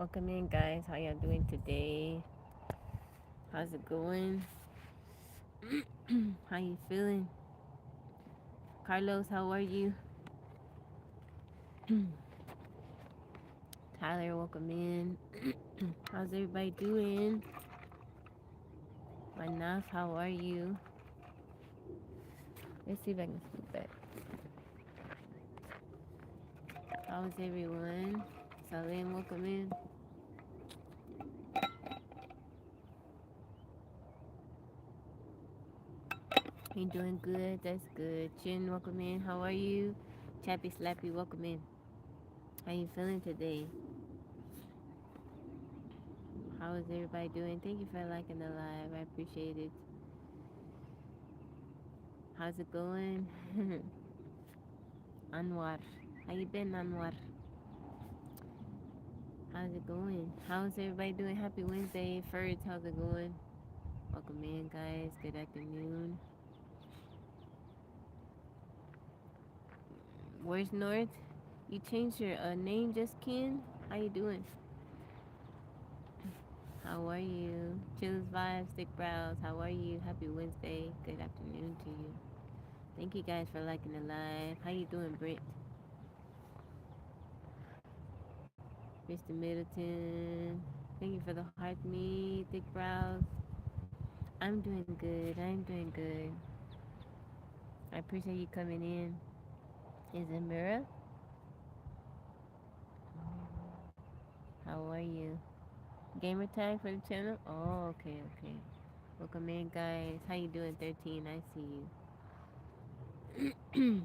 Welcome in, guys. How y'all doing today? How's it going? How you feeling? Carlos, how are you? Tyler, welcome in. How's everybody doing? Manaf, how are you? Let's see if I can scoot back. How's everyone? Salim, welcome in. You doing good? That's good. Chin, welcome in. How are you? Chappy Slappy, welcome in. How you feeling today? How is everybody doing? Thank you for liking the live. I appreciate it. How's it going? Anwar. How you been, Anwar? How's it going? How's everybody doing? Happy Wednesday. First, how's it going? Welcome in, guys. Good afternoon. Where's North? You changed your name just, Ken? How you doing? How are you? Chills vibes, thick brows. How are you? Happy Wednesday. Good afternoon to you. Thank you guys for liking the live. How you doing, Brent? Mr. Middleton. Thank you for the heart me, thick brows. I'm doing good. I'm doing good. I appreciate you coming in. Is it Mira? How are you? Gamer tag for the channel? Oh, okay, okay. Welcome in, guys. How you doing, 13? I see you.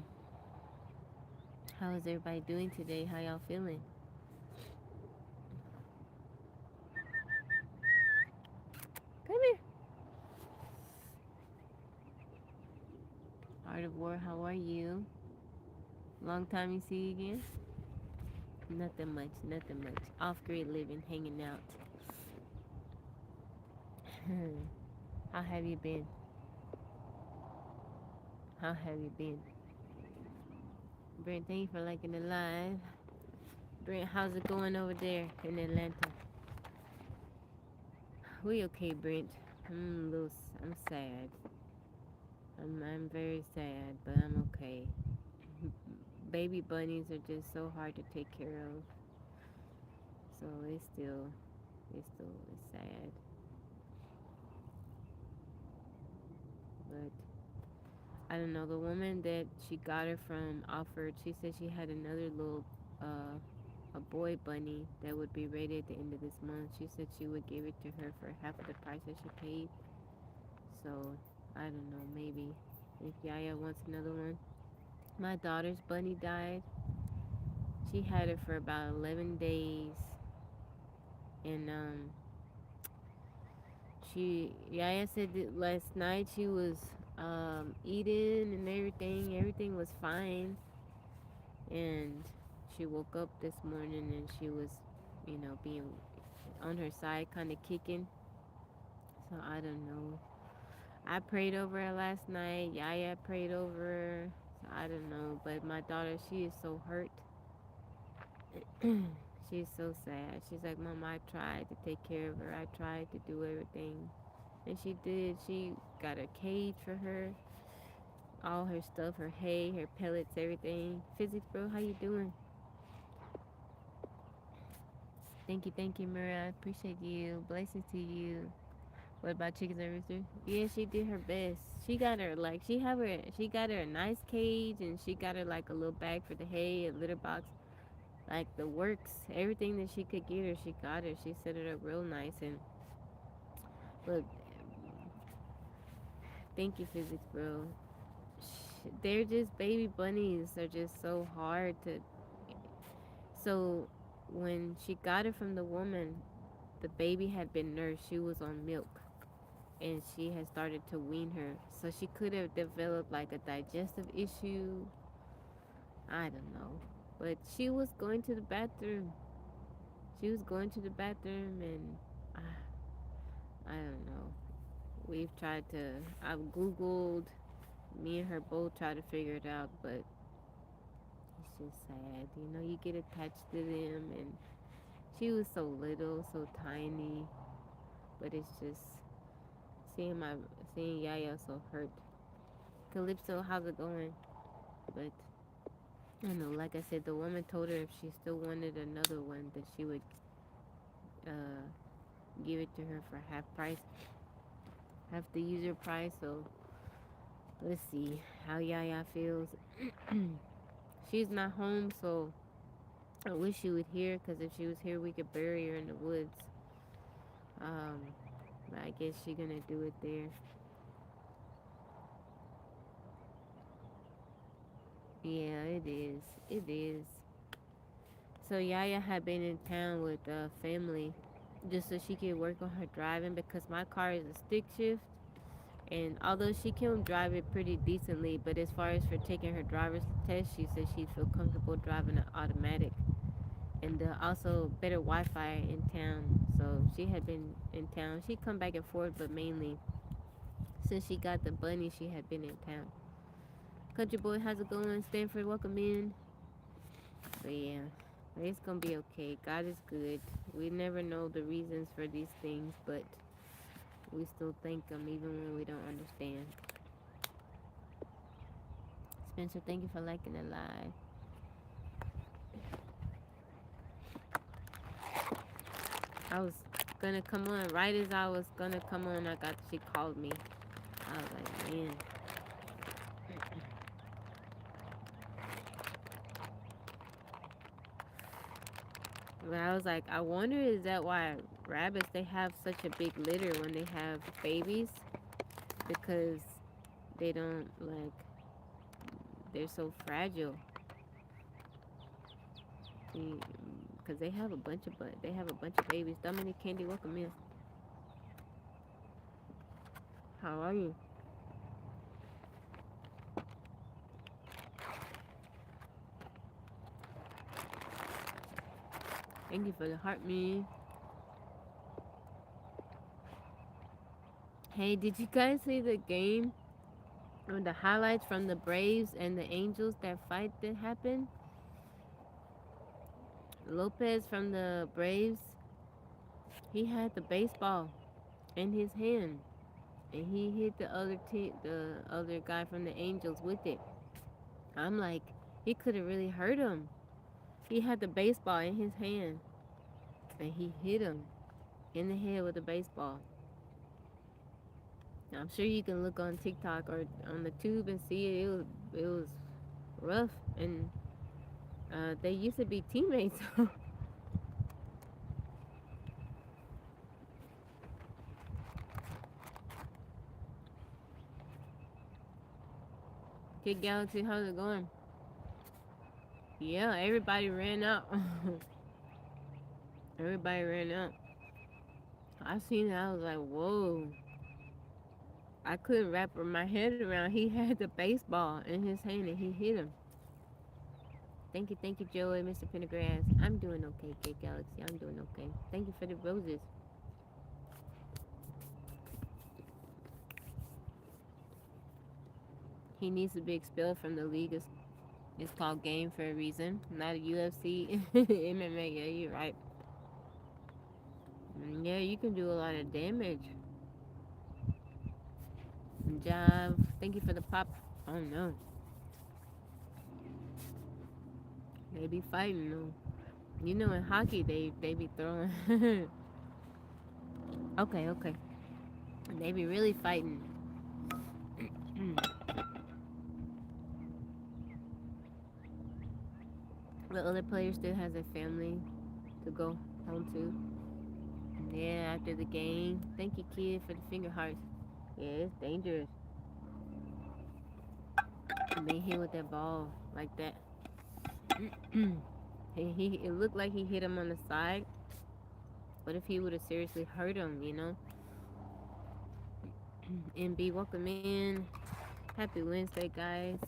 How is everybody doing today? How y'all feeling? Come here. Art of War, how are you? Long time you see you again? Nothing much, nothing much. Off-grid living, hanging out. How have you been? How have you been? Brent, thank you for liking the live. Brent, how's it going over there in Atlanta? We okay, Brent. I'm loose. I'm sad. I'm very sad, but I'm okay. Baby bunnies are just so hard to take care of. So it's sad. But I don't know. The woman that she got her from offered. She said she had another little a boy bunny that would be ready at the end of this month. She said she would give it to her for half of the price that she paid. So I don't know. Maybe if Yaya wants another one. My daughter's bunny died. She had it for about 11 days, and Yaya said that last night she was eating and everything. Everything was fine, and she woke up this morning and she was, being on her side, kind of kicking. So I don't know. I prayed over her last night. Yaya prayed over her. So I don't know. But my daughter, she is so hurt. She's so sad. She's like, Mom, I tried to take care of her. I tried to do everything. And she did. She got a cage for her. All her stuff, her hay, her pellets, everything. Physics, bro, how you doing? Thank you, Mira. I appreciate you. Blessings to you. What about chickens and roosters? Yeah, she did her best. She got her she got her a nice cage, and she got her like a little bag for the hay, a litter box, like the works, everything that she could get her, she got her. She set it up real nice. And look, thank you, physics, bro. They're just baby bunnies. They're just so hard to. So when she got it from the woman, the baby had been nursed. She was on milk, and she had started to wean her. So she could have developed like a digestive issue. I don't know. But she was going to the bathroom. She was going to the bathroom, and I don't know. We've tried to, I've Googled, me and her both tried to figure it out, but it's just sad. You know, you get attached to them, and She was so little, so tiny, but it's just seeing my seeing Yaya so hurt. Calypso, how's it going? But I don't know, like I said, the woman told her if she still wanted another one, that she would uh, give it to her for half price, half the user price. So let's see how Yaya feels. She's not home, so I wish she would hear, because if she was here, we could bury her in the woods. Um, but I guess she's gonna do it there. Yeah, it is. It is. So Yaya had been in town with family just so she could work on her driving, because my car is a stick shift. And although she can drive it pretty decently, but as far as for taking her driver's test, she said she'd feel comfortable driving an automatic. And also better Wi-Fi in town. So she had been in town. She'd come back and forth, but mainly since she got the bunny, she had been in town. Country boy, how's it going? Stanford, welcome in. But yeah, it's gonna be okay. God is good. We never know the reasons for these things, but we still thank Him even when we don't understand. Spencer, thank you for liking the live. I was gonna come on. Right as I was gonna come on, she called me. I was like, man. But I was like, I wonder, is that why rabbits, they have such a big litter when they have babies? Because they don't, like, they're so fragile. Because they have a bunch of babies. Dominic, Candy, welcome in. How are you? Thank you for the heart, me. Hey, did you guys see the game or the highlights from the Braves and the Angels, that fight that happened? Lopez from the Braves, he had the baseball in his hand, and he hit the other guy from the Angels with it. I'm like, he could have really hurt him. He had the baseball in his hand, and he hit him in the head with a baseball. Now, I'm sure you can look on TikTok or on the tube and see it. It was rough, and they used to be teammates. Kid Galaxy, how's it going? Yeah, everybody ran out. Everybody ran out. I seen it. I was like, whoa. I couldn't wrap my head around. He had the baseball in his hand and he hit him. Thank you, Joey, Mr. Pendergrass. I'm doing okay, Kid Galaxy. I'm doing okay. Thank you for the roses. He needs to be expelled from the league. It's called game for a reason, not a UFC, MMA. Yeah, you're right. Yeah, you can do a lot of damage. Job. Thank you for the pop. Oh no, they be fighting though. You know, in hockey they be throwing. Okay, okay. They be really fighting. The other player still has a family to go home to. Yeah, after the game. Thank you, kid, for the finger hearts. Yeah, it's dangerous. Being hit with that ball like that. It looked like he hit him on the side. What if he would have seriously hurt him, you know? MB, welcome in. Happy Wednesday, guys.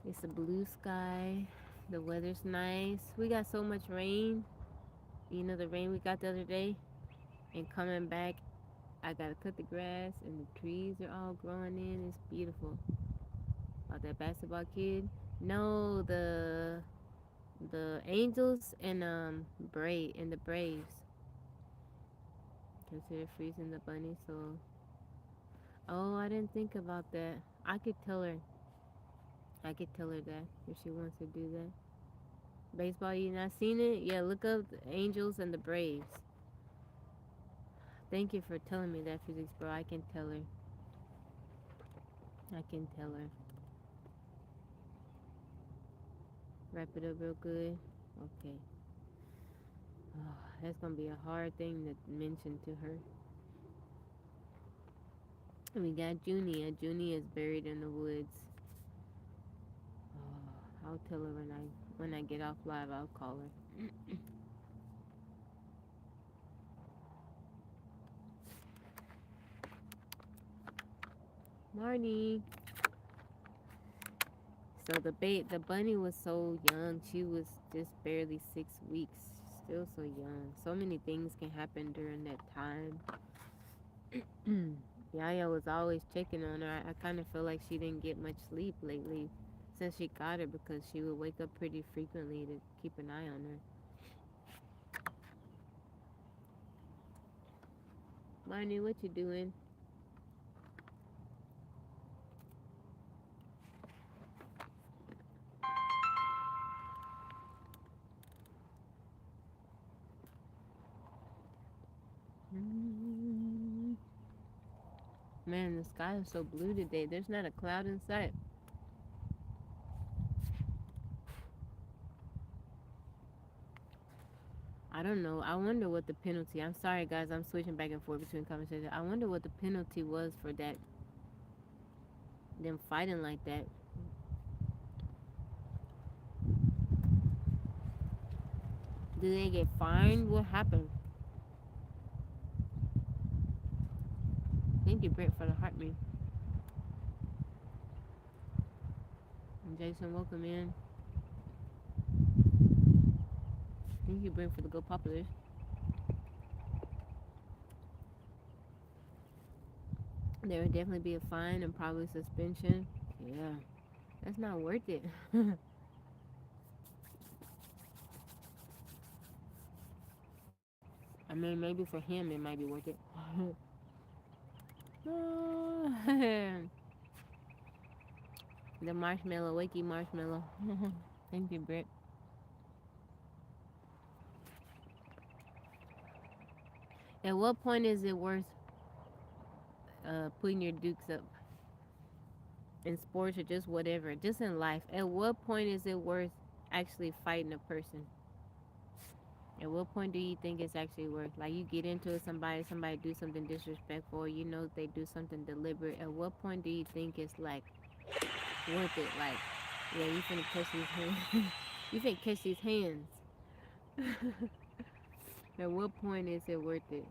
It's a blue sky. The weather's nice. We got so much rain. You know, the rain we got the other day. And coming back, I gotta cut the grass and the trees are all growing in. It's beautiful. About that basketball kid. No, The Angels and the Braves consider freezing the bunny. So, oh, I didn't think about that. I could tell her. I could tell her that if she wants to do that. Baseball, you not seen it? Yeah, look up the Angels and the Braves. Thank you for telling me that, physics bro. I can tell her. I can tell her. Wrap it up real good. Okay. Oh, that's gonna be a hard thing to mention to her. And we got Junia. Junia is buried in the woods. Oh, I'll tell her when I get off live. I'll call her. Marnie. So the bunny was so young. She was just barely 6 weeks. Still so young. So many things can happen during that time. Yaya was always checking on her. I kind of feel like she didn't get much sleep lately since she got her because she would wake up pretty frequently to keep an eye on her. Marnie, what you doing? Mm. Man, the sky is so blue today. There's not a cloud in sight. I don't know. I wonder what the penalty. I'm sorry, guys. I'm switching back and forth between conversations. I wonder what the penalty was for that. Them fighting like that. Do they get fined? What happened? Thank you, Brent, for the heart me. And Jason, welcome in. Thank you, Brent, for the go popular. There would definitely be a fine and probably suspension. Yeah, that's not worth it. I mean, maybe for him it might be worth it. The marshmallow, wakey marshmallow. Thank you, Britt. At what point is it worth putting your dukes up in sports or just whatever, just in life? At what point is it worth actually fighting a person? At what point do you think it's actually worth? Like you get into it, somebody do something disrespectful, you know they do something deliberate. At what point do you think it's like worth it? Like, yeah, you finna catch these hands. You finna catch these hands. At what point is it worth it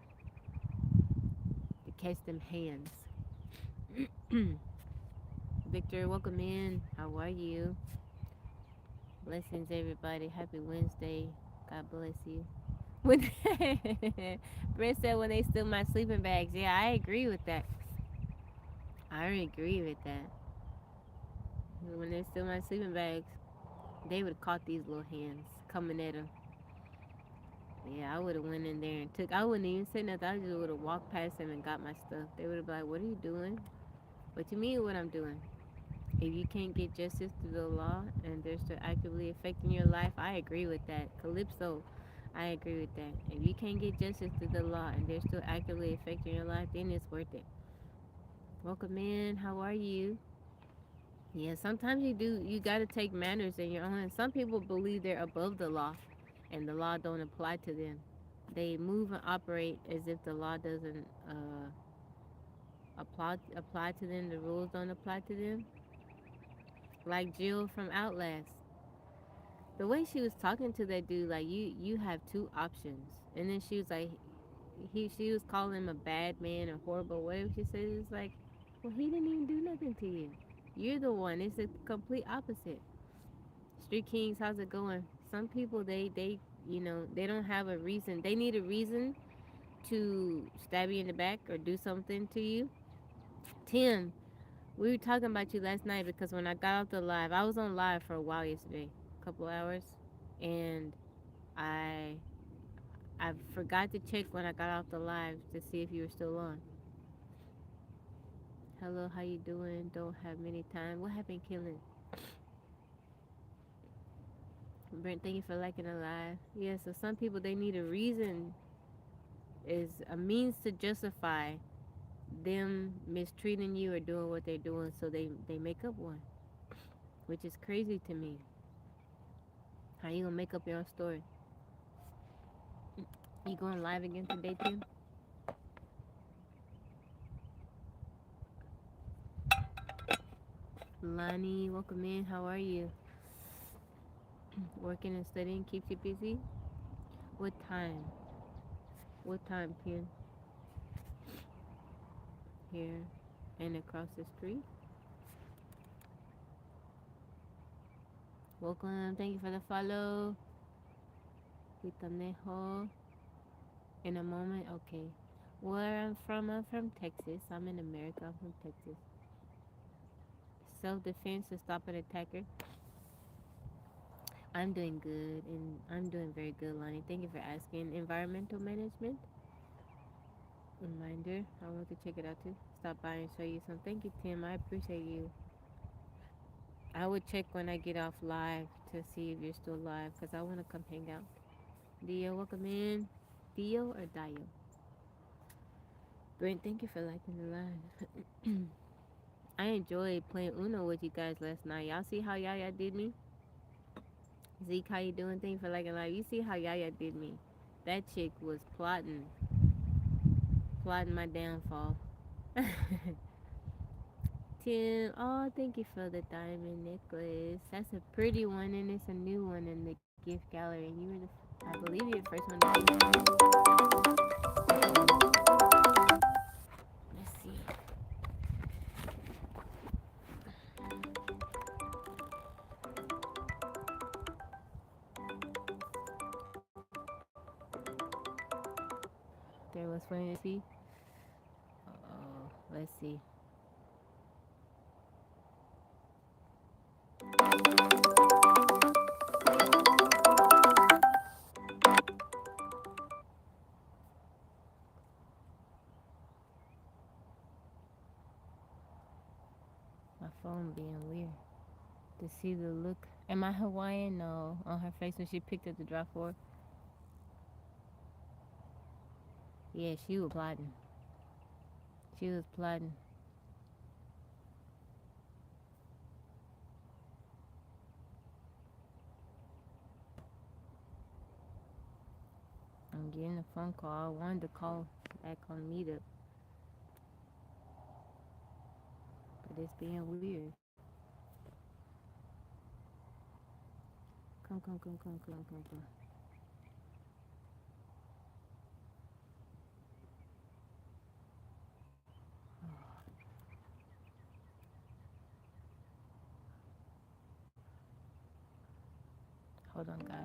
to catch them hands? Victor, welcome in. How are you? Blessings, everybody. Happy Wednesday. God bless you. When Brent said when they steal my sleeping bags. Yeah, I agree with that. I agree with that. When they steal my sleeping bags, they would have caught these little hands coming at them. Yeah, I would have went in there and took. I wouldn't even say nothing. I just would have walked past them and got my stuff. They would have been like, "What are you doing? What you mean? What I'm doing?" If you can't get justice through the law and they're still actively affecting your life, I agree with that. Calypso, I agree with that. If you can't get justice through the law and they're still actively affecting your life, then it's worth it. Welcome in. How are you? Yeah, sometimes you gotta take matters in your own hands. Some people believe they're above the law and the law don't apply to them. They move and operate as if the law doesn't apply to them. The rules don't apply to them. Like Jill from Outlast. The way she was talking to that dude, like you have two options, and then she was like, she was calling him a bad man or horrible. Whatever she said, it's like, well, he didn't even do nothing to you. You're the one. It's the complete opposite. Street Kings, how's it going? Some people they don't have a reason. They need a reason to stab you in the back or do something to you. Tim, we were talking about you last night because when I got off the live, I was on live for a while yesterday, a couple hours. and I I forgot to check when I got off the live to see if you were still on. Hello, how you doing? Don't have many time. What happened, killing? Brent, thank you for liking the live. Yeah, so some people they need a reason, is a means to justify them mistreating you or doing what they're doing, so they make up one, which is crazy to me. How you gonna make up your own story? You going live again today, Tim? Lonnie, welcome in. How are you? Working and studying keeps you busy? What time? What time, Pin? Here and across the street? Welcome. Thank you for the follow. Vitanejo. In a moment, okay. Where I'm from Texas. I'm in America. I'm from Texas. Self defense to stop an attacker. I'm doing good, and I'm doing very good, Lonnie. Thank you for asking. Environmental management. Reminder, I want to check it out too. Stop by and show you some. Thank you, Tim. I appreciate you. I would check when I get off live to see if you're still live because I want to come hang out. Dio, welcome in. Dio or Dio? Brent, thank you for liking the live. I enjoyed playing Uno with you guys last night. Y'all see how Yaya did me? Zeke, how you doing? Thank you for liking the live. You see how Yaya did me? That chick was plotting my downfall. Tim, oh, thank you for the diamond necklace. That's a pretty one, and it's a new one in the gift gallery. And you were I believe you're the first one to see it. Let's see. There was funny to see. Oh, let's see. My phone being weird. To see the look. Am I Hawaiian? No. On her face when she picked up the drop for. Yeah, she was plotting. She was plotting. I'm getting a phone call. I wanted to call back on Meetup, but it's being weird. Come. Hold on, guys.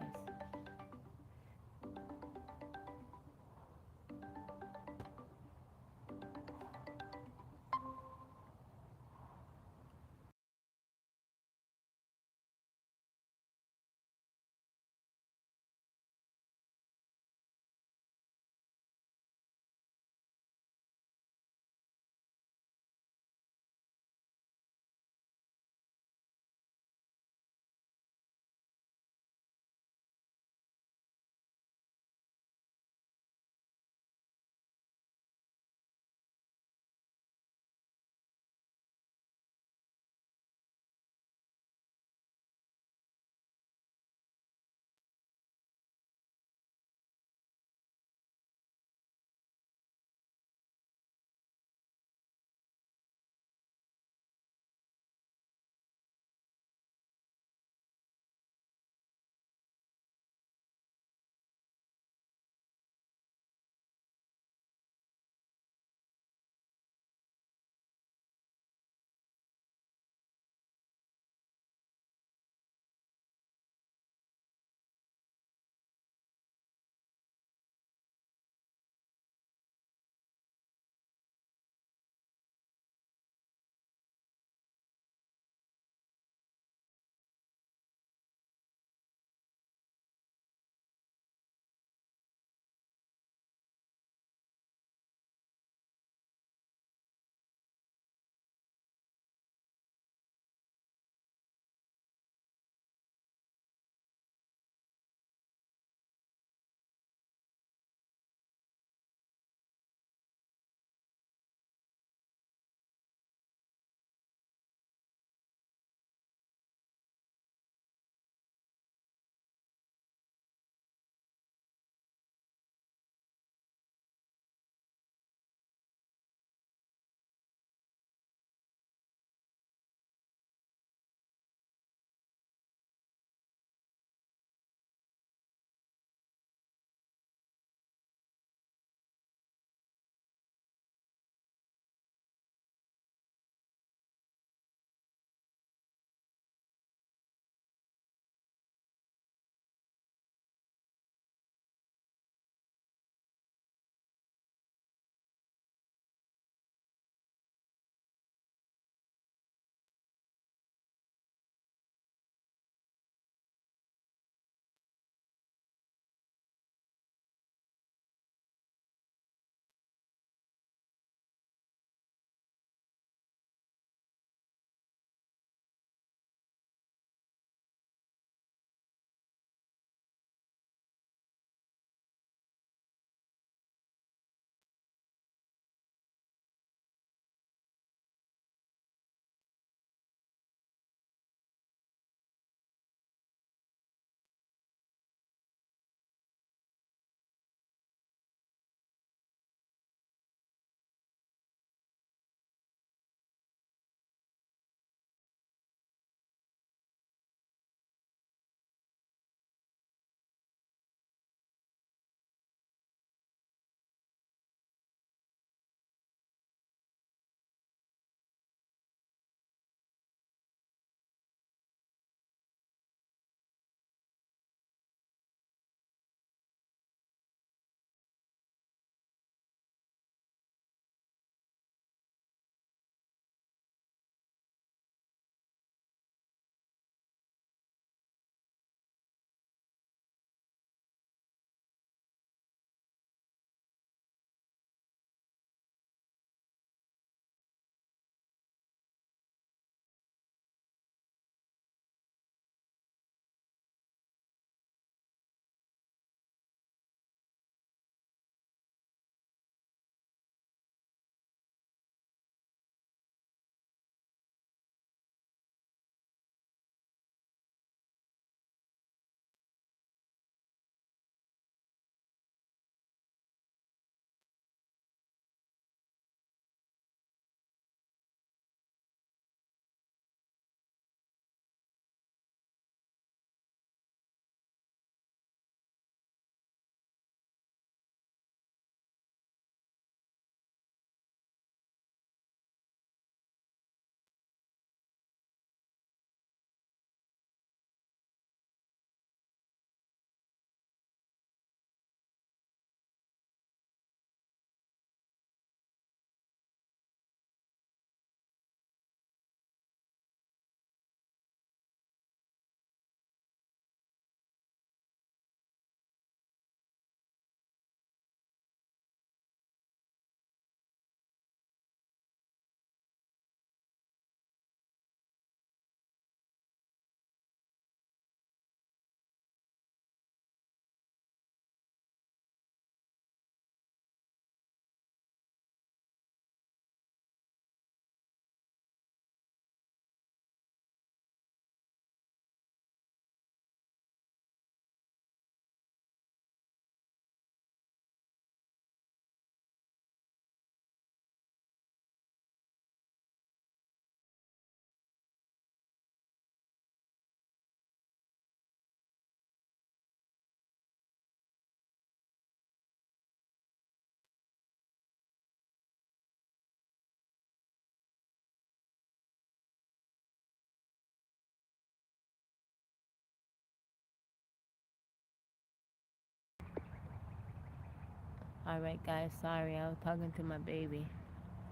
Alright, guys, sorry, I was talking to my baby.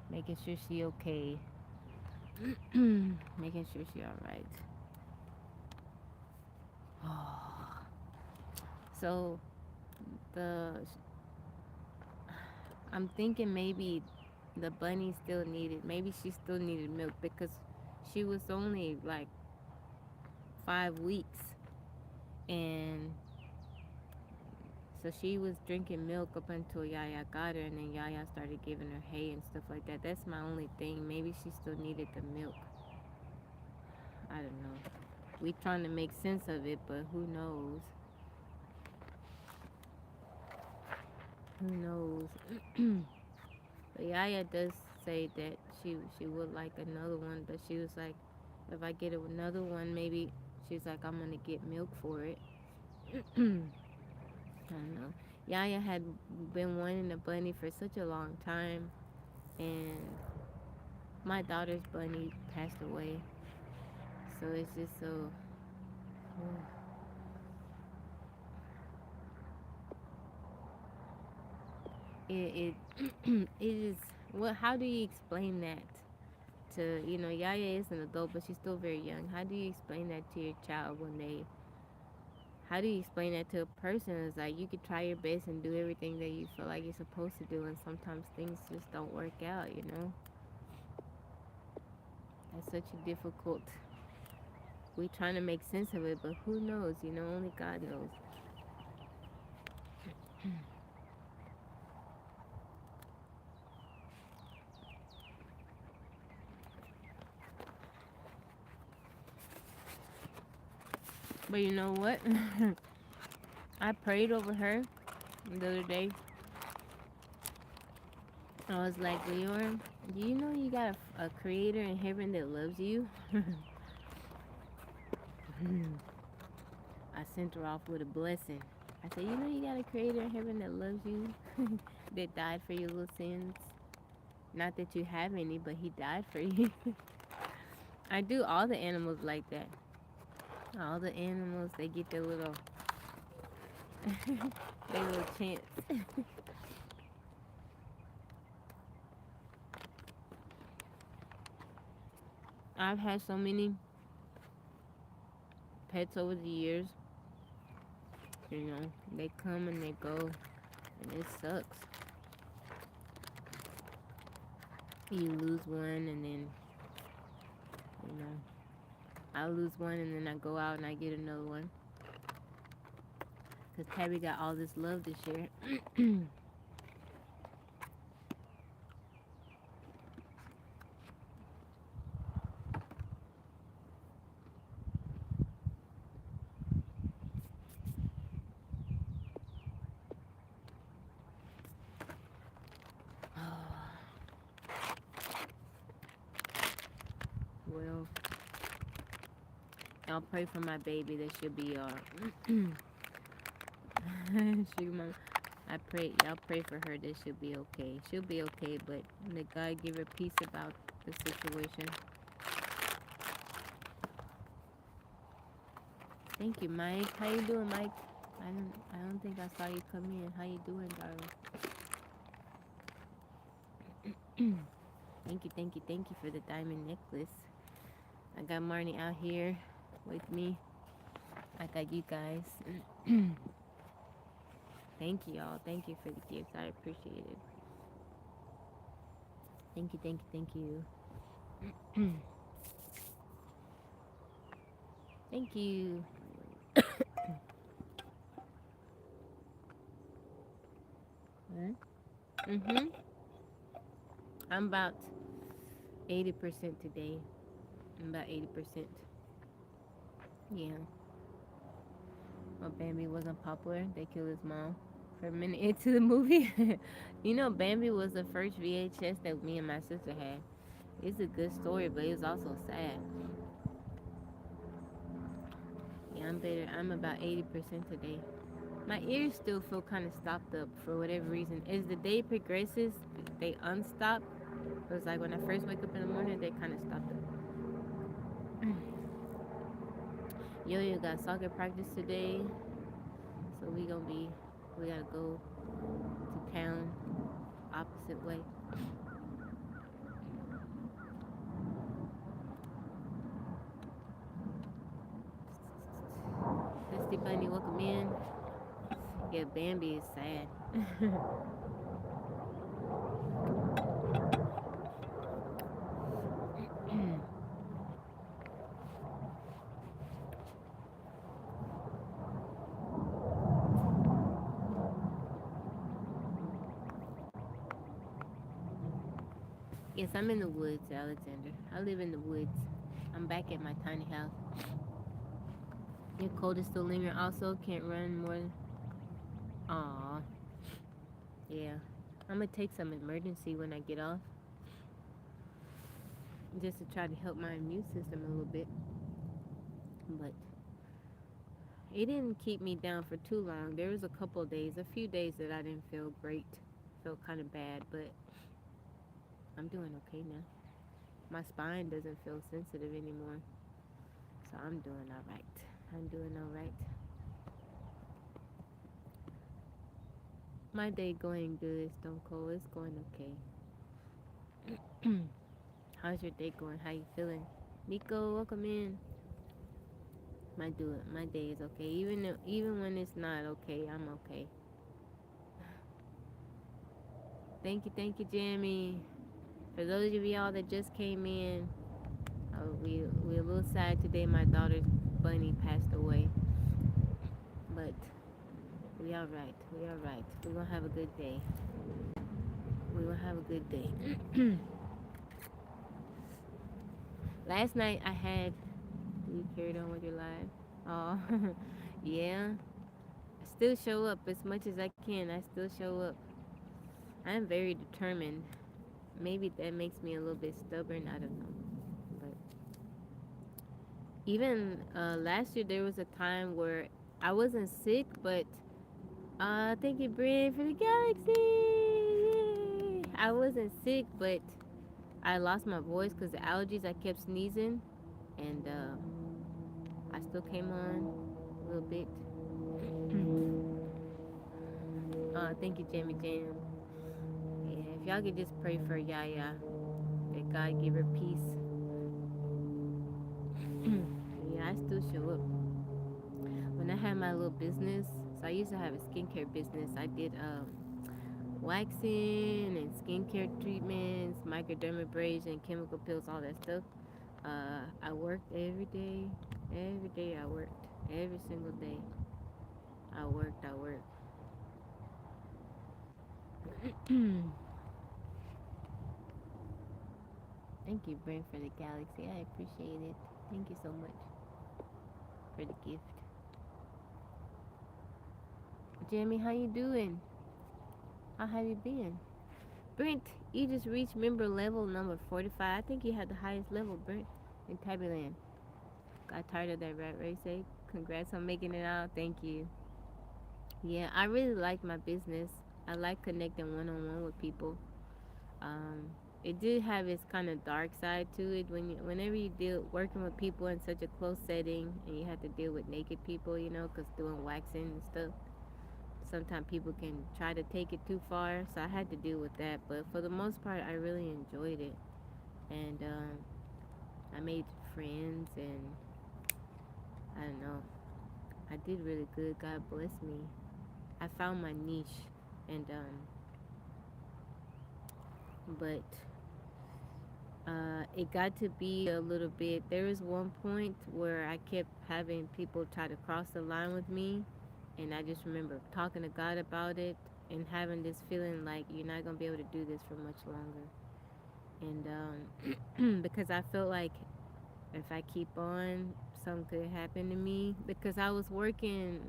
Making sure she okay. Making sure she alright. So, the I'm thinking maybe the bunny still needed, maybe she still needed milk because she was only like 5 weeks. And so she was drinking milk up until Yaya got her, and then Yaya started giving her hay and stuff like that. That's my only thing. Maybe she still needed the milk. I don't know. We trying to make sense of it, but who knows? Who knows? But Yaya does say that she would like another one, but she was like, if I get another one, maybe she's like, I'm gonna get milk for it. I don't know. Yaya had been wanting a bunny for such a long time, and my daughter's bunny passed away, so it's just so. It it is. What? How do you explain that to Yaya is an adult, but she's still very young. How do you explain that to your child when they? How do you explain that to a person? It's like you could try your best and do everything that you feel like you're supposed to do, and sometimes things just don't work out. That's such a difficult. We trying to make sense of it, but who knows? Only God knows. But you know what? I prayed over her the other day. I was like, Leora, do you know you got a creator in heaven that loves you? I sent her off with a blessing. I said, you know you got a creator in heaven that loves you, that died for your little sins. Not that you have any, but he died for you. I do all the animals like that. All the animals, they get their little, their little chance. I've had so many pets over the years. They come and they go, and it sucks. You lose one, and then, I lose one, and then I go out and I get another one. Because Tabby got all this love this year. Well, I'll pray for my baby that she'll be I'll pray for her that she'll be okay. She'll be okay, but let God give her peace about the situation. Thank you, Mike. How you doing, Mike? I don't think I saw you come in. How you doing, darling? Thank you for the diamond necklace. I got Marnie out here with me. I got you guys. Thank you, y'all. Thank you for the gifts. I appreciate it. Thank you. Thank you. I'm about 80% today. I'm about 80%. Yeah. My Bambi wasn't popular. They killed his mom for a minute into the movie. Bambi was the first VHS that me and my sister had. It's a good story, but it's also sad. Yeah, I'm better. I'm about 80% today. My ears still feel kind of stopped up for whatever reason. As the day progresses, they unstop. It was like when I first wake up in the morning, they kind of stopped up. Yo-Yo got soccer practice today, so we gotta go to town, opposite way. Dusty Bunny, welcome in. Yeah, Bambi is sad. Yes, I'm in the woods, Alexander. I live in the woods. I'm back at my tiny house. Your cold is still lingering. Also, can't run more. Aw, yeah. I'm gonna take some emergency when I get off, just to try to help my immune system a little bit. But it didn't keep me down for too long. There was a couple of days, a few days that I didn't feel great, felt kind of bad, but I'm doing okay now. My spine doesn't feel sensitive anymore, so I'm doing all right. I'm doing all right. My day going good, Stone Cold. It's going okay. How's your day going? How you feeling? Nico, welcome in. My day is okay. Even when it's not okay, I'm okay. Thank you, Jamie. For those of y'all that just came in, we're a little sad today. My daughter's bunny passed away, but we all right. We all right. We gonna have a good day. We gonna have a good day. Last night I had. You carried on with your life. Oh, yeah. I still show up as much as I can. I still show up. I'm very determined. Maybe that makes me a little bit stubborn. I don't know. But even last year, there was a time where I wasn't sick, but thank you, Brian, for the galaxy. Yay! I wasn't sick, but I lost my voice because the allergies. I kept sneezing, and I still came on a little bit. Thank you, Jamie Jam. Yeah, if y'all could just pray for Yaya, that God give her peace. Yeah, I still show up. When I had my little business, so I used to have a skincare business. I did waxing and skincare treatments, microdermabrasion, chemical peels, all that stuff. I worked every day. Every day I worked. Every single day. I worked. I worked. Thank you, Brent, for the galaxy. I appreciate it. Thank you so much for the gift. Jamie, how you doing? How have you been? Brent, you just reached member level number 45. I think you had the highest level, Brent, in Tabbyland. Got tired of that rat race, eh? Congrats on making it out. Thank you. Yeah, I really like my business. I like connecting one on one with people. Um, it did have its kind of dark side to it whenever you deal working with people in such a close setting and you have to deal with naked people, because doing waxing and stuff. Sometimes people can try to take it too far, so I had to deal with that. But for the most part, I really enjoyed it, and I made friends, and I don't know, I did really good. God bless me. I found my niche, and but it got to be a little bit. There was one point where I kept having people try to cross the line with me, and I just remember talking to God about it and having this feeling like you're not gonna be able to do this for much longer. And because I felt like if I keep on, something could happen to me. Because I was working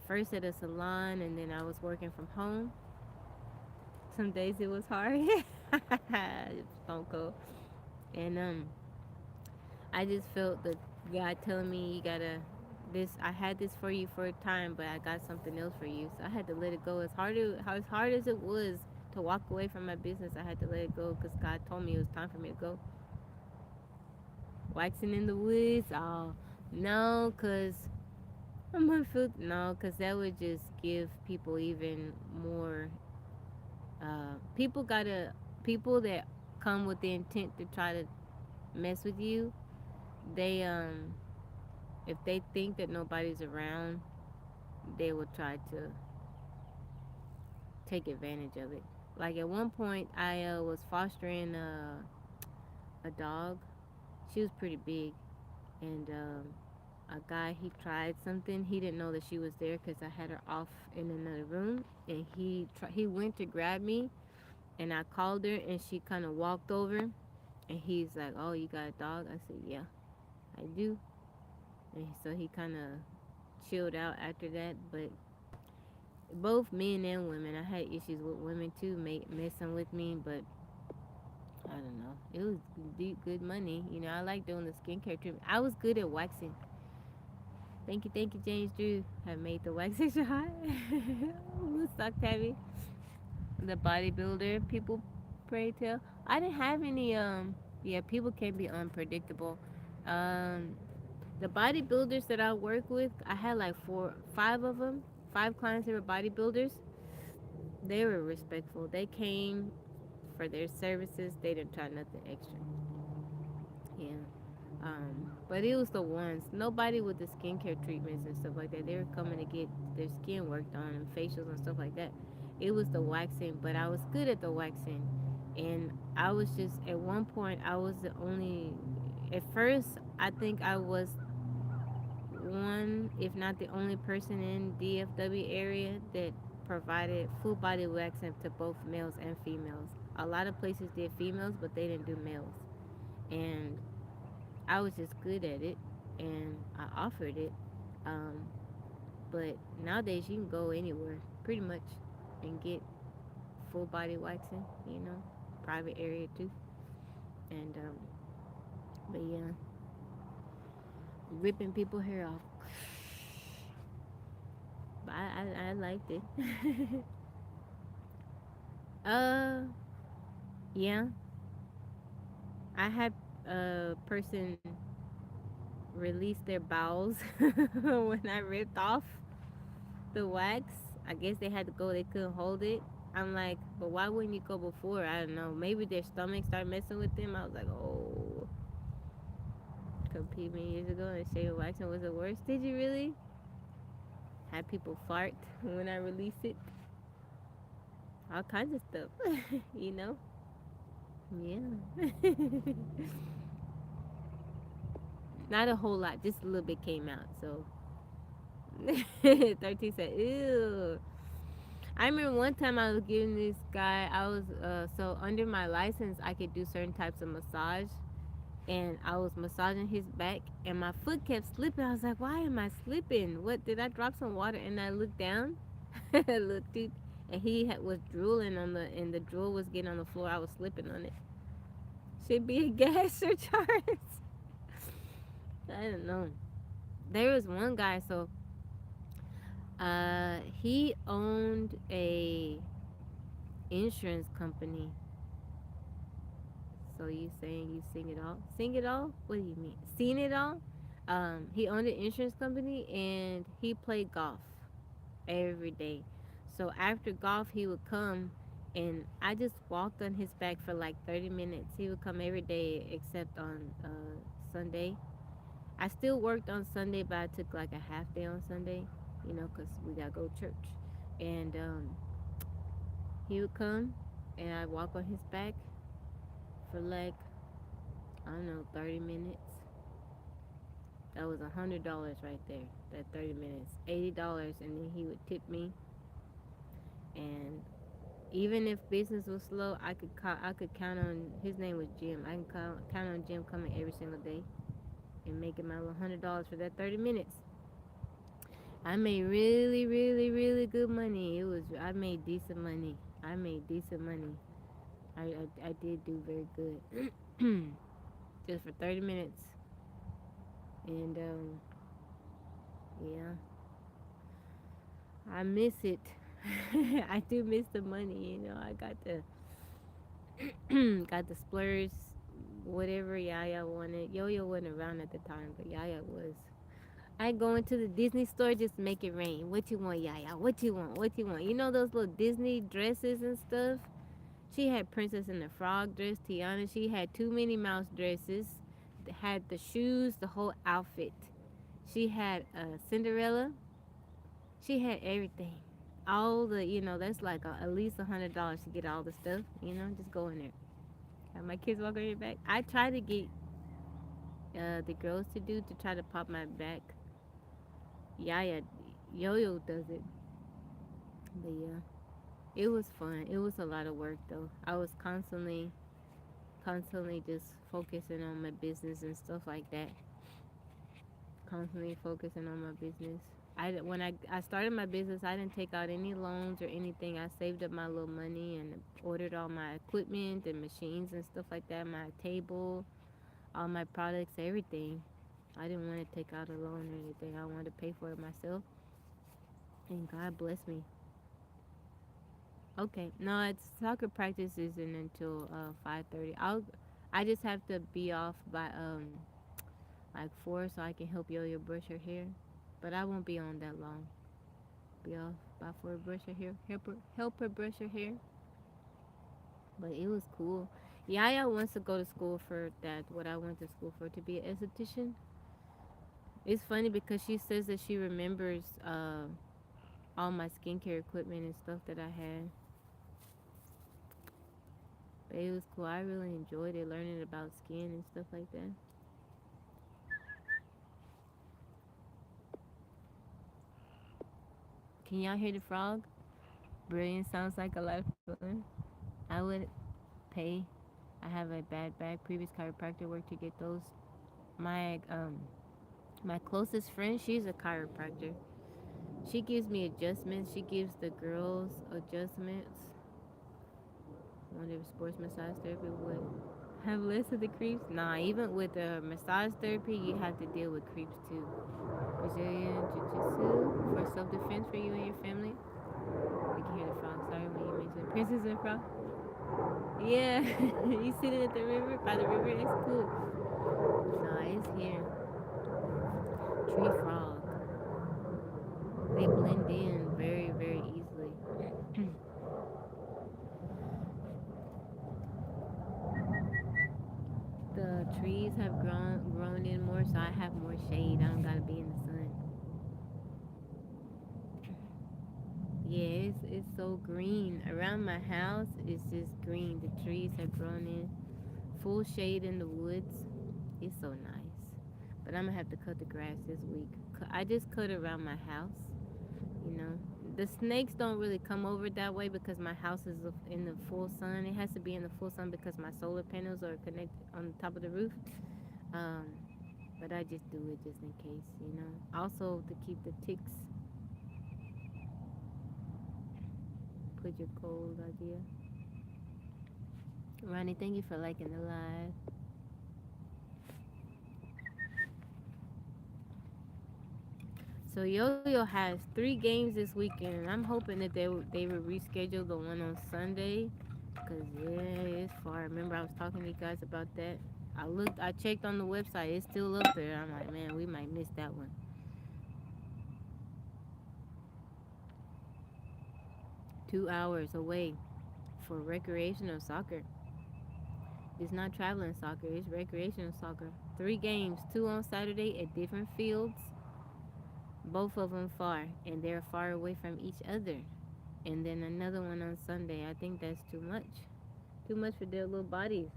first at a salon, and then I was working from home. Some days it was hard. It's Stone Cold. And I just felt the God telling me you gotta this. I had this for you for a time, but I got something else for you. So I had to let it go. As hard as it was to walk away from my business, I had to let it go because God told me it was time for me to go. Waxing in the woods, oh no, cause I'm gonna feel no, because that would just give people even more. People gotta people that come with the intent to try to mess with you. They if they think that nobody's around, they will try to take advantage of it. Like at one point, I was fostering a dog. She was pretty big, and a guy he tried something. He didn't know that she was there because I had her off in another room, and he went to grab me, and I called her, and she kind of walked over, and he's like, "Oh, you got a dog?" I said, "Yeah, I do," and so he kind of chilled out after that. But both men and women, I had issues with women too, messing with me, but I don't know. It was deep, good money. You know, I like doing the skincare treatment. I was good at waxing. Thank you, James Drew. Have made the wax extra hot. Woodstock Tabby, the bodybuilder. People pray tell. I didn't have any. Yeah, people can be unpredictable. Um, the bodybuilders that I work with, I had like five of them, five clients that were bodybuilders. They were respectful. They came for their services. They didn't try nothing extra. Yeah. But it was the ones. Nobody with the skincare treatments and stuff like that. They were coming to get their skin worked on and facials and stuff like that. It was the waxing, but I was good at the waxing. And I was just, at one point, I was the only, at first, I think I was one, if not the only person in DFW area that provided full body waxing to both males and females. A lot of places did females, but they didn't do males. And I was just good at it, and I offered it. Um, but nowadays you can go anywhere, pretty much, and get full body waxing. You know, private area too. And but yeah, ripping people hair off. But I liked it. uh, yeah, I had a person release their bowels when I ripped off the wax. I guess they had to go. They couldn't hold it. I'm like, but why wouldn't you go before? I don't know. Maybe their stomach started messing with them. I was like, oh, compete me years ago and shave waxing was the worst. Did you really? Had people fart when I release it. All kinds of stuff, you know? Yeah. Not a whole lot, just a little bit came out. So 13 said, ew. I remember one time I was giving this guy, I was, so under my license, I could do certain types of massage. And I was massaging his back, and my foot kept slipping. I was like, why am I slipping? What, did I drop some water? And I looked down, I looked deep, and was drooling on and the drool was getting on the floor. I was slipping on it. Should be a gas surcharge. I don't know. There was one guy, so he owned a insurance company. So you saying you sing it all? Sing it all? What do you mean? Seen it all? He owned an insurance company and he played golf every day. So after golf, he would come and I just walked on his back for like 30 minutes. He would come every day except on Sunday. I still worked on Sunday, but I took like a half day on Sunday, you know, because we got to go to church. And he would come and I'd walk on his back for like, I don't know, 30 minutes. That was $100 right there. That 30 minutes, $80, and then he would tip me. And even if business was slow, I could count on. His name was Jim. I can count on Jim coming every single day and making my little $100 for that 30 minutes. I made really, really, really good money. I made decent money. I made decent money. I did do very good. Just for 30 minutes. And yeah, I miss it. I do miss the money, you know. I got the got the splurge, whatever Yaya wanted. Yo Yo wasn't around at the time, but Yaya was. I go into the Disney store, just make it rain. What you want, Yaya? What you want? What you want? You know those little Disney dresses and stuff? She had Princess and the Frog dress, Tiana. She had two Minnie Mouse dresses, had the shoes, the whole outfit. She had Cinderella. She had everything. All the, that's like at least $100 to get all the stuff. Just go in there. Have my kids walk on your back. I try to get the girls to do to try to pop my back. Yaya, Yo-Yo does it. But yeah, it was fun. It was a lot of work though. I was constantly just focusing on my business and stuff like that. Constantly focusing on my business. When I started my business, I didn't take out any loans or anything. I saved up my little money and ordered all my equipment and machines and stuff like that. My table, all my products, everything. I didn't want to take out a loan or anything. I wanted to pay for it myself, and God bless me. Okay, no, it's soccer practice isn't until 5:30. I just have to be off by like 4 so I can help Yo-Yo brush her hair, but I won't be on that long. Be off by 4 to brush her hair, help her brush her hair. But it was cool. Yaya wants to go to school for that. What I went to school for, to be an esthetician. It's funny because she says that she remembers all my skincare equipment and stuff that I had. But it was cool. I really enjoyed it, learning about skin and stuff like that. Can y'all hear the frog? Brilliant. Sounds like a lot of fun. I would pay. I have a bad back. Previous chiropractor work to get those. My closest friend, she's a chiropractor. She gives me adjustments. She gives the girls adjustments. Wonder if sports massage therapy would have less of the creeps. Nah, even with massage therapy, you have to deal with creeps too. Brazilian Jiu-Jitsu for self-defense for you and your family. We can hear the frog. Sorry when you mentioned Princess and Frog. Yeah, you sitting at the river, by the river. That's cool. Nah, it's here. Tree frog. They blend in very, very easily. The trees have grown in more, so I have more shade. I don't gotta be in the sun. Yeah, it's so green around my house. It's just green. The trees have grown in full shade in the woods. It's so nice. But I'm gonna have to cut the grass this week. I just cut around my house. You know, the snakes don't really come over that way because my house is in the full sun. It has to be in the full sun because my solar panels are connected on the top of the roof. Um, but I just do it just in case, you know. Also to keep the ticks. Put your cold idea. Ronnie, thank you for liking the live. So Yo-Yo has 3 games this weekend, and I'm hoping that they would reschedule the one on Sunday, cause yeah, it's far. Remember I was talking to you guys about that. I checked on the website. It's still up there. I'm like, man, we might miss that one. 2 hours away for recreational soccer. It's not traveling soccer. It's recreational soccer. 3 games, two on Saturday at different fields. Both of them far, and they're far away from each other. And then another one on Sunday. I think that's too much. Too much for their little bodies.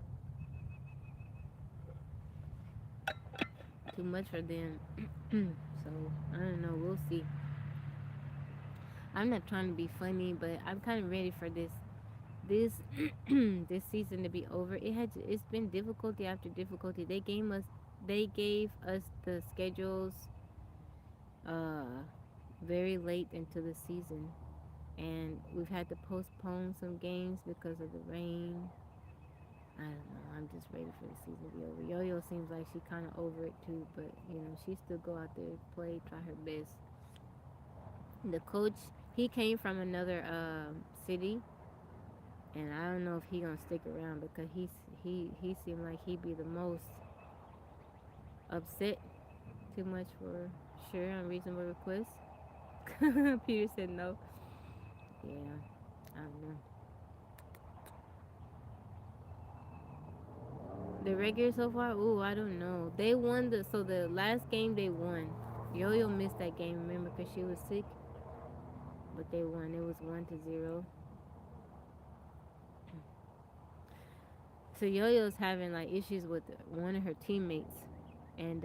Too much for them. So I don't know. We'll see. I'm not trying to be funny, but I'm kind of ready for this this season to be over. It's been difficulty after difficulty. They gave us the schedules uh very late into the season, and we've had to postpone some games because of the rain. I don't know. I'm just ready for the season to be over. Yo-Yo seems like she kind of over it too, but she still go out there, play, try her best. The coach, he came from another city, and I don't know if he gonna stick around because he seemed like he'd be the most upset. Too much for Sure, unreasonable request. Peter said no. Yeah, I don't know. The regular so far, ooh, I don't know. They won the last game they won. Yo-Yo missed that game, remember, because she was sick, but they won. It was 1-0. So Yo-Yo's having like issues with one of her teammates, and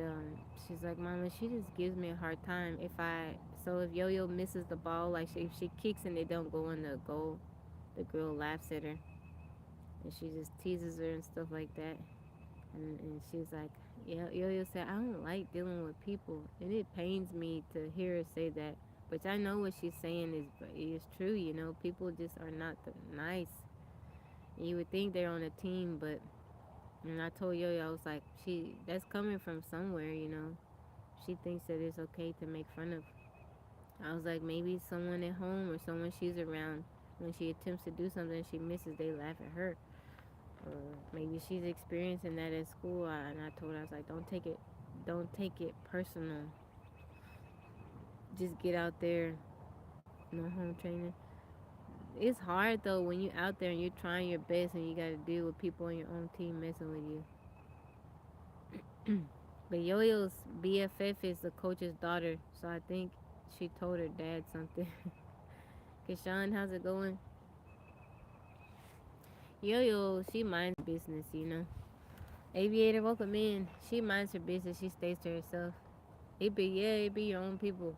she's like, "Mama, she just gives me a hard time if Yo-Yo misses the ball, like if she kicks and it don't go in the goal, the girl laughs at her, and she just teases her and stuff like that." And she's like, yeah, Yo-Yo said, I don't like dealing with people, and it pains me to hear her say that. But I know what she's saying is true. You know, people just are not nice. And you would think they're on a team, but and I told Yo-Yo, I was like, that's coming from somewhere. You know, she thinks that it's okay to make fun of. I was like, maybe someone at home or someone she's around, when she attempts to do something she misses, they laugh at her. Maybe she's experiencing that at school. And I told her, I was like, don't take it personal. Just get out there, no home training. It's hard though when you're out there and you're trying your best and you got to deal with people on your own team messing with you. But Yo-Yo's BFF is the coach's daughter, so I think she told her dad something. Keshawn, how's it going? Yo-Yo, she minds her business, you know. Aviator, welcome in. She minds her business. She stays to herself. It be your own people.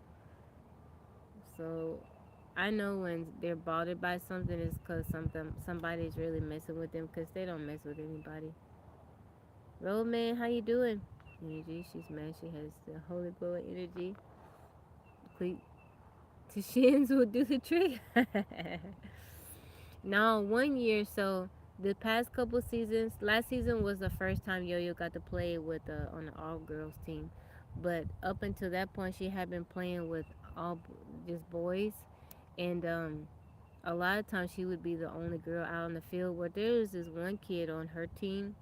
So I know when they're bothered by something, it's because somebody's really messing with them, because they don't mess with anybody. Roman, how you doing? Energy, she's mad. She has the holy glow of energy. Quick to shins will do the trick. No, 1 year. So the past couple seasons, last season was the first time Yo-Yo got to play with on the all girls team, but up until that point, she had been playing with all just boys, and a lot of times she would be the only girl out on the field. Where there was this one kid on her team,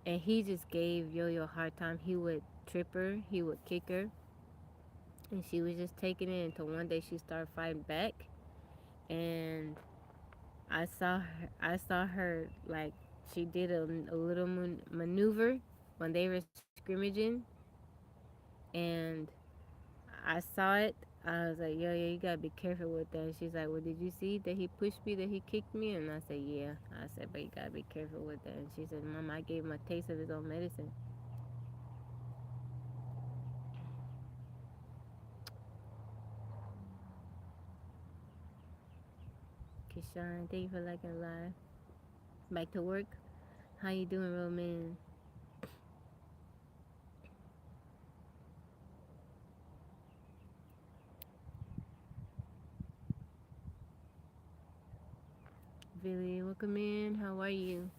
and he just gave Yo-Yo a hard time. He would trip her, he would kick her, and she was just taking it until one day she started fighting back, and I saw her like she did a little maneuver when they were scrimmaging, and I saw it. I was like, yo, you gotta be careful with that. She's like, well, did you see that he pushed me, that he kicked me? And I said, yeah. I said, but you gotta be careful with that. And she said, Mom, I gave him a taste of his own medicine. Kishan, thank you for liking live. Back to work. How you doing, Roman? Billy, welcome in. How are you?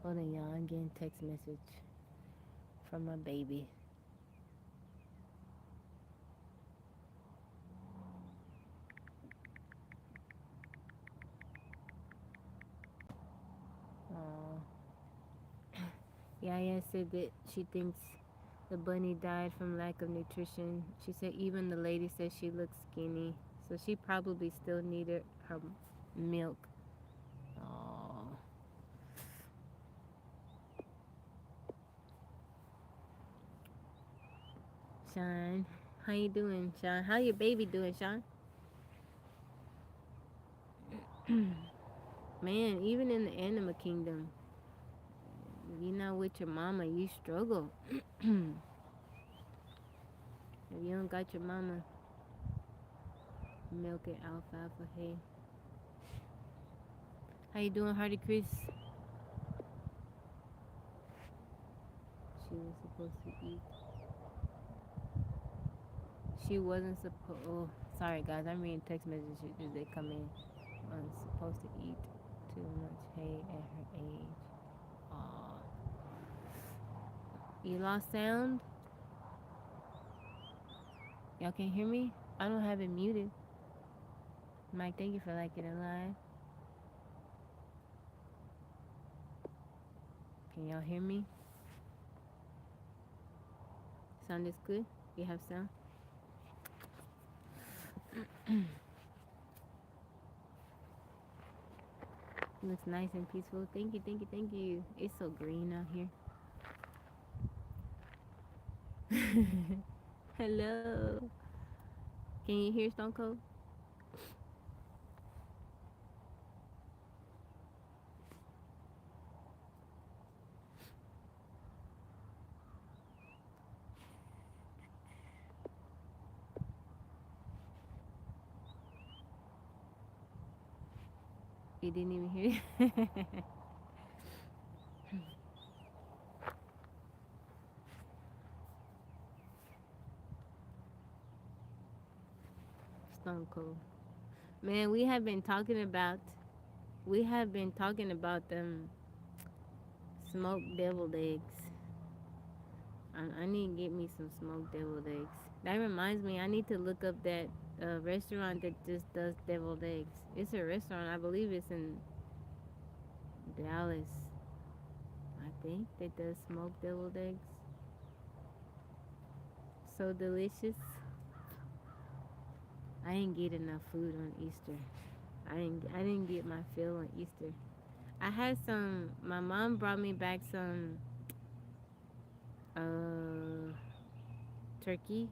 Hold on, y'all. I'm getting text message from my baby. Aw. Yaya said that she thinks the bunny died from lack of nutrition. She said even the lady said she looks skinny, so she probably still needed her milk. Oh, Sean, how you doing, Sean? How your baby doing, Sean? Man, even in the animal kingdom, if you're not with your mama, you struggle. If you don't got your mama, milk it, alfalfa, hay. How you doing, Hardy Chris? She was supposed to eat. She wasn't supposed. Oh, sorry guys, I'm reading text messages as they come in. Supposed to eat too much hay at her age. Aw. You lost sound? Y'all can hear me? I don't have it muted. Mike, thank you for liking it live. Can y'all hear me? Sound is good? You have sound? Looks nice and peaceful. Thank you, thank you, thank you. It's so green out here. Hello. Can you hear Stone Cold? You didn't even hear it? Stone Cold. Man, we have been talking about them smoked deviled eggs. I need to get me some smoked deviled eggs. That reminds me, I need to look up that restaurant that just does deviled eggs. It's a restaurant, I believe it's in Dallas. I think that does smoked deviled eggs. So delicious. I didn't get enough food on Easter. I didn't get my fill on Easter. I had some. My mom brought me back some uh turkey,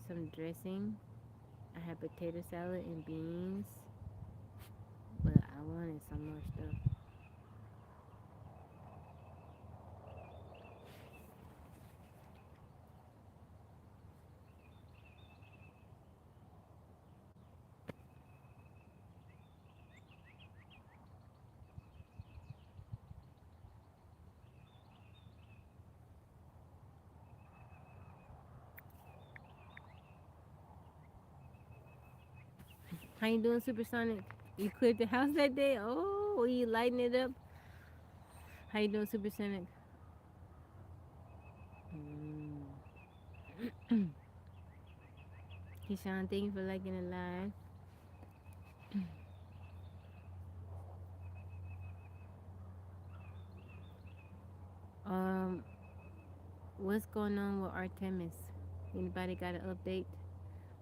some dressing. I had potato salad and beans, but I wanted some more stuff. How you doing, Supersonic? You cleared the house that day? Oh, were you lighting it up? How you doing, Supersonic? Mm. Keyshawn, thank you for liking it live. Um, what's going on with Artemis? Anybody got an update?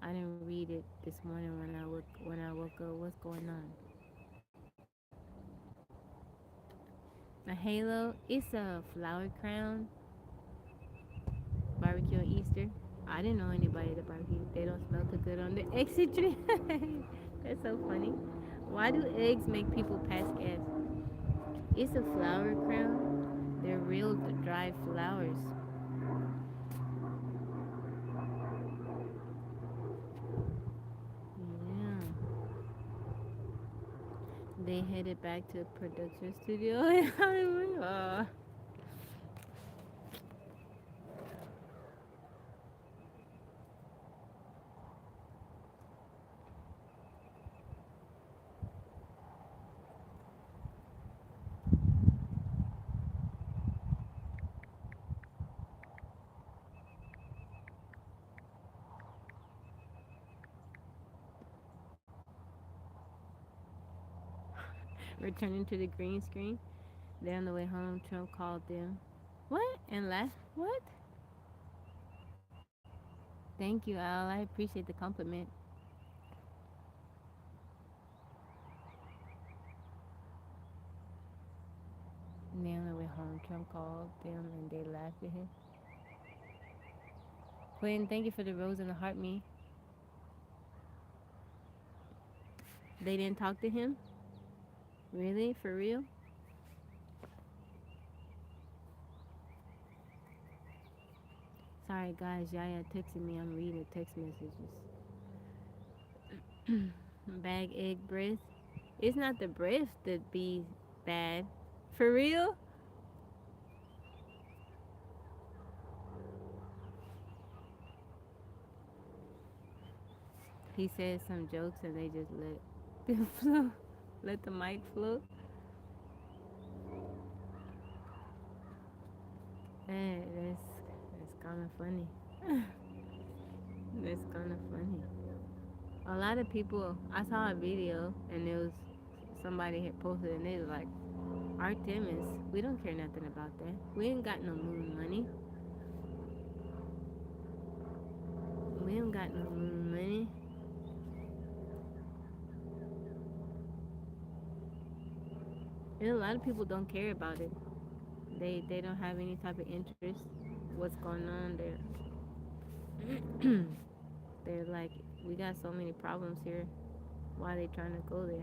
I didn't read it this morning when I woke up. What's going on? A halo? It's a flower crown barbecue on Easter. I didn't know anybody that barbecue. They don't smell too good on the exit tree. That's so funny. Why do eggs make people pass gas? It's a flower crown. They're real dried flowers. Yeah. They headed back to a production studio in Hollywood. Returning to the green screen. Then on the way home, Trump called them. What? And last what? Thank you, Al. I appreciate the compliment. And then on the way home, Trump called them and they laughed at him. Quinn, thank you for the rose and the heart me. They didn't talk to him? Really? For real? Sorry guys, Yaya texted me. I'm reading the text messages. Bag egg breath. It's not the breath that be bad. For real? He said some jokes and they just let them flow. Let the mic float. That's kind of funny. That's kind of funny. A lot of people. I saw a video and it was somebody had posted and they was like, Artemis, we don't care nothing about that. We ain't got no moon money. We don't got no moon money. And a lot of people don't care about it. They don't have any type of interest. What's going on? They're like, we got so many problems here. Why are they trying to go there?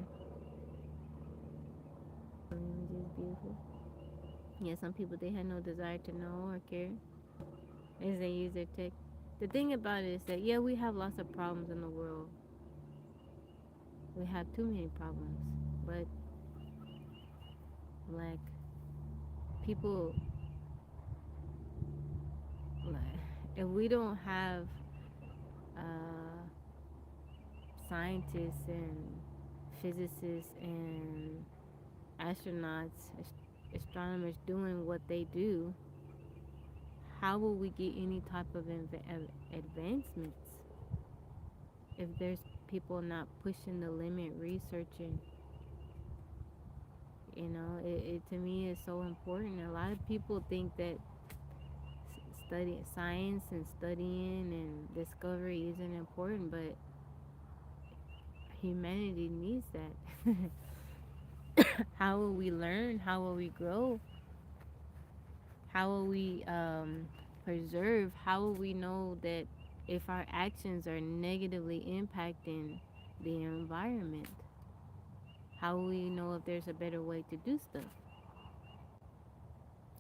Image is beautiful. Yeah, some people they had no desire to know or care as they use their tech. The thing about it is that yeah, we have lots of problems in the world. We have too many problems, but like people, like if we don't have uh, scientists and physicists and astronauts, astronomers doing what they do, how will we get any type of advancements if there's people not pushing the limit, researching? It to me is so important. A lot of people think that study science and studying and discovery isn't important, but humanity needs that. How will we learn? How will we grow? How will we preserve? How will we know that if our actions are negatively impacting the environment? How will we know if there's a better way to do stuff?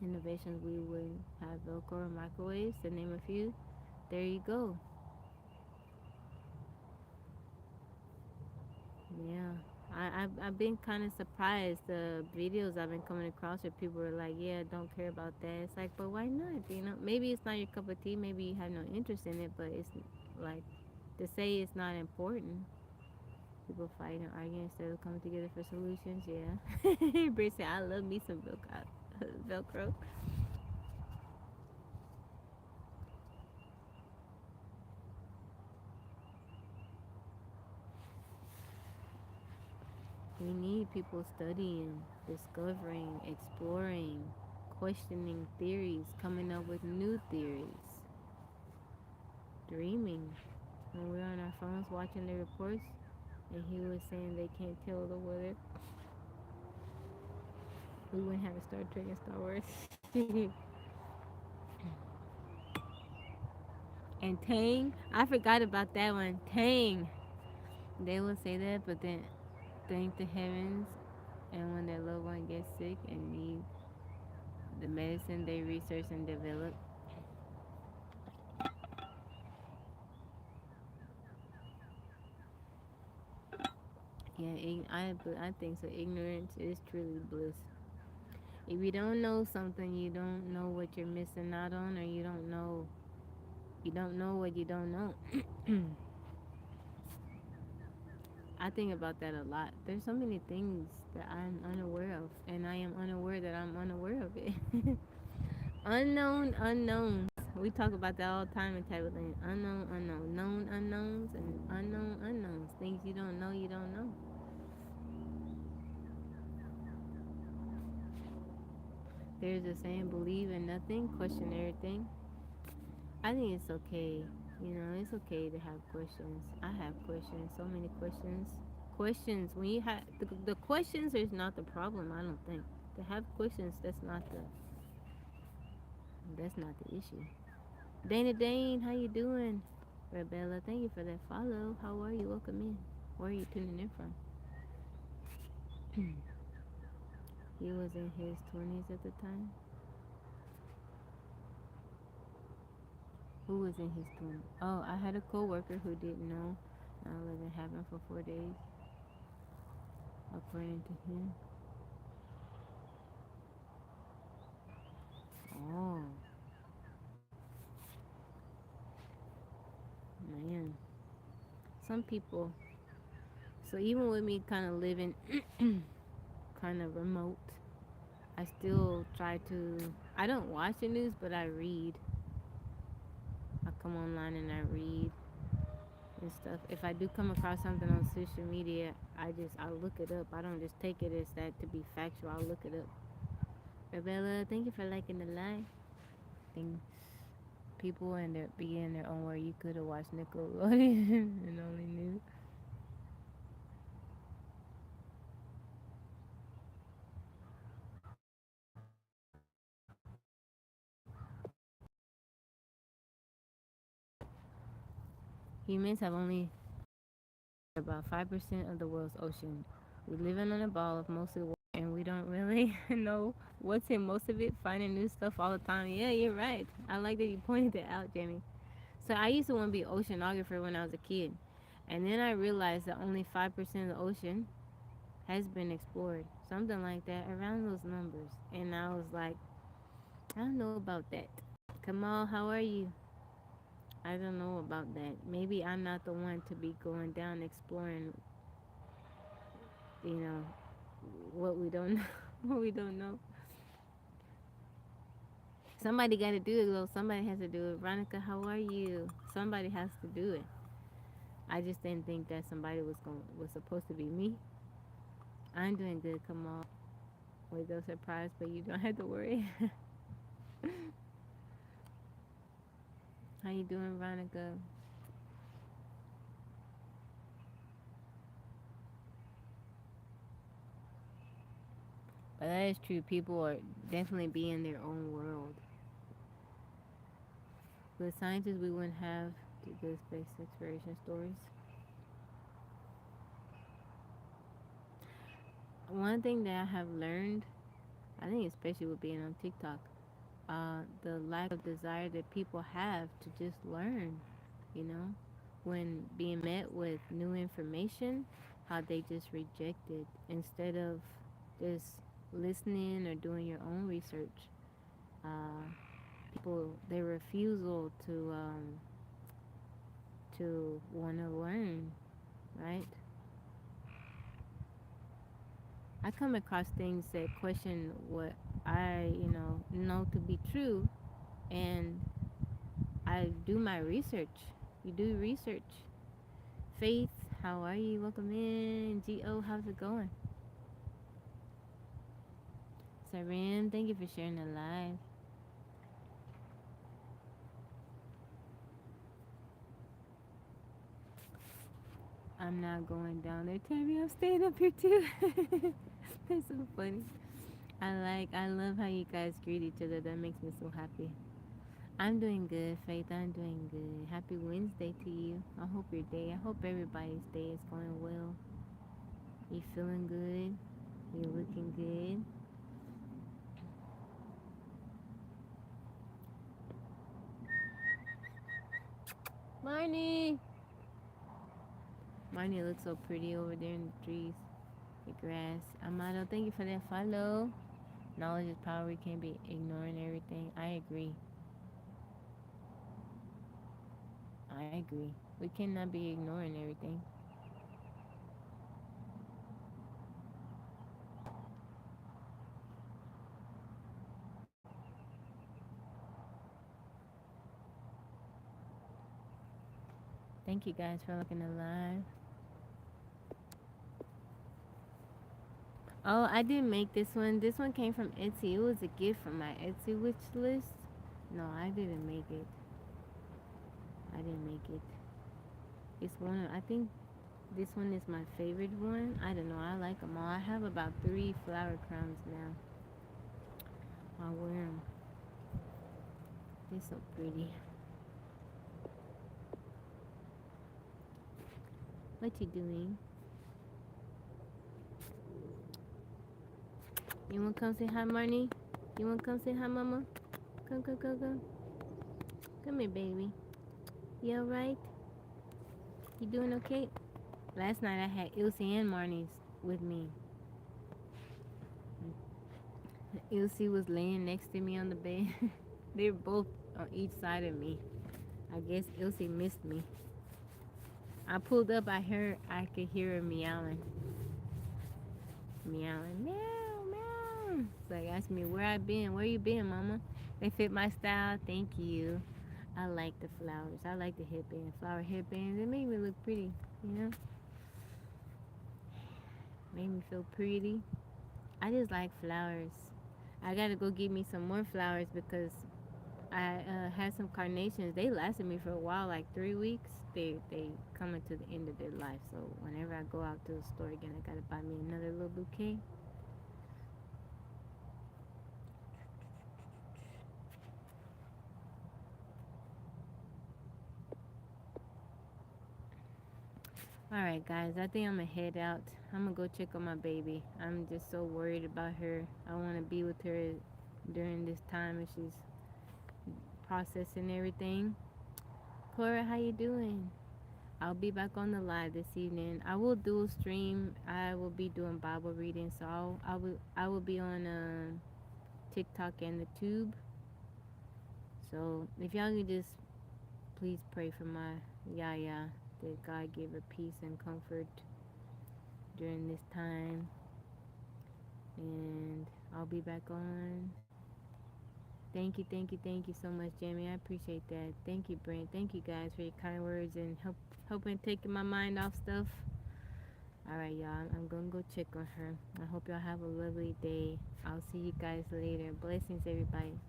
Innovations, we would have Velcro or microwaves, to name a few. There you go. Yeah. I've been kind of surprised the videos I've been coming across where people are like, yeah, don't care about that. It's like, but why not? Maybe it's not your cup of tea. Maybe you have no interest in it, but it's like to say it's not important. People fighting and arguing instead of coming together for solutions. Yeah. Brit said, I love me some Velcro. We need people studying, discovering, exploring, questioning theories, coming up with new theories, dreaming. When we're on our phones watching the reports, and he was saying they can't tell the weather, we wouldn't have a Star Trek and Star Wars. And Tang, I forgot about that one. Tang, they will say that, but then thank the heavens, and when their loved one gets sick and need the medicine they research and develop. Yeah, I think so. Ignorance is truly bliss. If you don't know something, you don't know what you're missing out on, or you don't know what you don't know. I think about that a lot. There's so many things that I'm unaware of, and I am unaware that I'm unaware of it. Unknown unknowns. We talk about that all the time in Tablet. Unknown unknown. Known unknowns and unknown unknowns. Things you don't know, you don't know. There's a saying, believe in nothing, question everything. I think it's okay. It's okay to have questions. I have questions, so many questions. Questions, when you have the questions is not the problem, I don't think. To have questions, that's not the issue. Dana Dane, how you doing? Rebella, thank you for that follow. How are you? Welcome in. Where are you tuning in from? He was in his 20s at the time. Who was in his 20s? Oh, I had a coworker who didn't know 9/11 happened for 4 days, according to him. Oh, man. Some people. So even with me kind of living kind of remote, I still try to. I don't watch the news, but I read. I come online and I read and stuff. If I do come across something on social media, I'll look it up. I don't just take it as that to be factual. I'll look it up. Rebella, thank you for liking the live. Thanks. people and they're be in their own world. You could have watched Nickelodeon and only knew. Humans have only about 5% of the world's ocean. We live in a ball of mostly water and we don't really know what's in most of it, finding new stuff all the time. Yeah, you're right. I like that you pointed that out, Jamie. So I used to want to be an oceanographer when I was a kid. And then I realized that only 5% of the ocean has been explored. Something like that, around those numbers. And I was like, I don't know about that. Kamal, how are you? I don't know about that. Maybe I'm not the one to be going down exploring, you know, what we don't know. What we don't know. Somebody got to do it, though. Somebody has to do it. Veronica, how are you? Somebody has to do it. I just didn't think that somebody was supposed to be me. I'm doing good, Kamal. Wait, they're surprised, but you don't have to worry. How you doing, Veronica? But that is true. People are definitely be in their own world. With scientists, we wouldn't have the good space exploration stories. One thing that I have learned, I think especially with being on TikTok, the lack of desire that people have to just learn, you know, when being met with new information, how they just reject it instead of just listening or doing your own research. Uh, People, their refusal to want to learn, right? I come across things that question what I, know to be true, and I do my research. You do research. Faith, how are you? Welcome in. Go, how's it going? Saran, thank you for sharing the live. I'm not going down there. Tammy, I'm staying up here too. That's so funny. I love how you guys greet each other. That makes me so happy. I'm doing good, Faith. I'm doing good. Happy Wednesday to you. I hope everybody's day is going well. You feeling good? You looking good? Marnie! Marnie looks so pretty over there in the trees, the grass. Amado, thank you for that follow. Knowledge is power. We can't be ignoring everything. I agree. I agree. We cannot be ignoring everything. Thank you guys for looking alive. Oh, I didn't make this one. This one came from Etsy. It was a gift from my Etsy wish list. No, I didn't make it. I didn't make it. It's one. I think this one is my favorite one. I don't know. I like them all. I have about 3 flower crowns now. I wear them. They're so pretty. What you doing? You wanna come say hi, Marnie? You wanna come say hi, Mama? Come, come, come, come. Come here, baby. You alright? You doing okay? Last night I had Ilse and Marnie's with me. Ilse was laying next to me on the bed. They were both on each side of me. I guess Ilse missed me. I pulled up. I could hear her meowing, meowing, meow, meow. So they asked me where I been. Where you been, Mama? They fit my style. Thank you. I like the flowers. I like the headband, flower headbands. It made me look pretty. You know, made me feel pretty. I just like flowers. I gotta go get me some more flowers because I had some carnations. They lasted me for a while, like 3 weeks. They coming to the end of their life. So whenever I go out to the store again, I gotta buy me another little bouquet. All right, guys. I think I'm gonna head out. I'm gonna go check on my baby. I'm just so worried about her. I want to be with her during this time as she's processing everything. Cora, how you doing? I'll be back on the live this evening. I will do a stream. I will be doing Bible reading, so I will be on TikTok and the Tube. So if y'all can just please pray for my Yaya, that God give her peace and comfort during this time. And I'll be back on. Thank you so much, Jamie. I appreciate that. Thank you, Brent. Thank you guys for your kind words and helping taking my mind off stuff. All right, y'all. I'm gonna go check on her. I hope y'all have a lovely day. I'll see you guys later. Blessings, everybody.